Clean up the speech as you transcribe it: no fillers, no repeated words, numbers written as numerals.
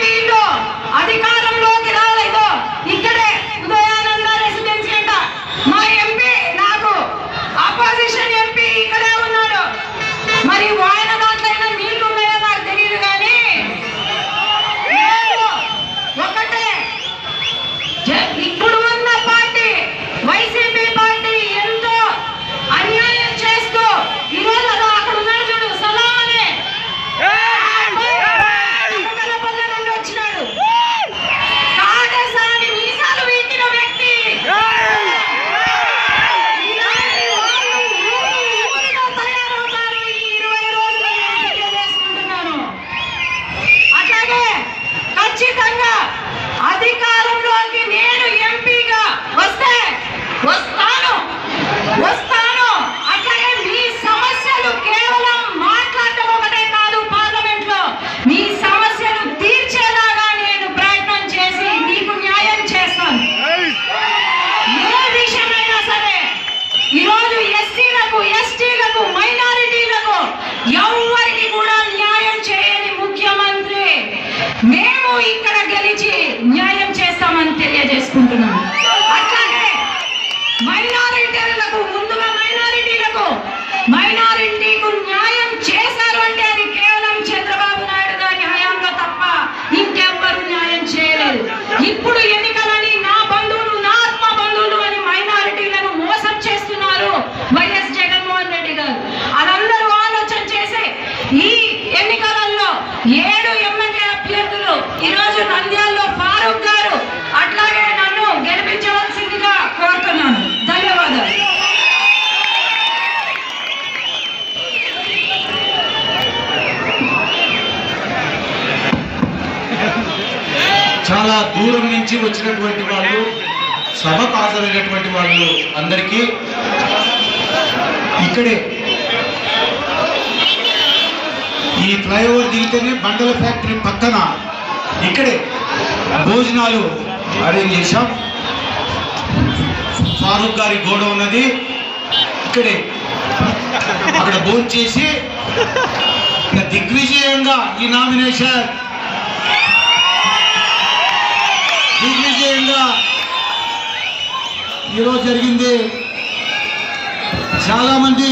పార్టీలో అధికారంలోకి రాలేదు. ఇక్కడే ఉదయానంద రెసిడెన్సీ అంట. మా ఎంపీ నాకు అపోజిషన్ ఎంపీ ఇక్కడే ఉన్నాడు. మరి ఆయన దాంట్లో నీళ్లు ఉన్నాయో నాకు తెలియదు, కానీ ఒకటే ఇప్పుడు ఉన్న పార్టీ వైసీపీ పార్టీ ఎంతో అన్యాయం చేస్తూ ఈరోజు అదో అక్కడ ఉన్నాడు చూడు, సలాం అని నుండి వచ్చినాడు. కాటసాని మీసాలు వీటిన వ్యక్తి తయారవుతారు ఈ 20 రోజులు తెలియజేసుకుంటున్నాను. అట్లాగే ఖచ్చితంగా అధికారంలోకి నేను ఎంపీగా వస్తే వస్తాను. అట్లాగే మీ సమస్యలు కేవలం మాట్లాడటం ఒకటే కాదు, పార్లమెంట్ లో మీ సమస్యలు తీర్చేలాగా నేను ప్రయత్నం చేసి మీకు న్యాయం చేస్తాను. ఏ విషయమైనా సరే ఈరోజు ఎస్సీలకు, ఎస్టీలకు, మైనారిటీలకు ఎవరికి కూడా న్యాయం చేయని ముఖ్యమంత్రి మేము ఇక్కడ గెలిచి న్యాయం చేస్తామని తెలియజేసుకుంటున్నాను. అట్లాగే మైనారిటీలకు ముందుగా మైనారిటీకు న్యాయం చేశారు అంటే అది కేవలం చంద్రబాబు నాయుడు గారి హయాంలో తప్ప ఇంకెవ్వరు న్యాయం చేయలేదు. ఇప్పుడు ఎన్నికలని నా బంధువులు, నా ఆత్మ బంధువులు అని మైనారిటీలను మోసం చేస్తున్నారు వైఎస్ జగన్మోహన్ రెడ్డి గారు. అదందరూ ఆలోచన చేసి ఈ ఎన్నికలలో 7 ఎమ్మెల్యే అభ్యర్థులు ఈరోజు నంద్యాలలో ఫారూక్ గారు అట్లాగే నన్ను గెలిపించవలసిందిగా కోరుతున్నాను. ధన్యవాదాలు. చాలా దూరం నుంచి వచ్చినటువంటి వాళ్ళు, సభకు హాజరైనటువంటి వాళ్ళు అందరికీ ఇక్కడే ఈ ఫ్లైఓవర్ దిగితేనే బండల ఫ్యాక్టరీ పక్కన ఇక్కడే భోజనాలు అరేంజ్ చేశాం. ఫారూక్ గారి గోడ ఉన్నది ఇక్కడే. అక్కడ భోజనం చేసి దిగ్విజయంగా ఈ నామినేషన్ దిగ్విజయంగా ఈరోజు జరిగింది. చాలా మంది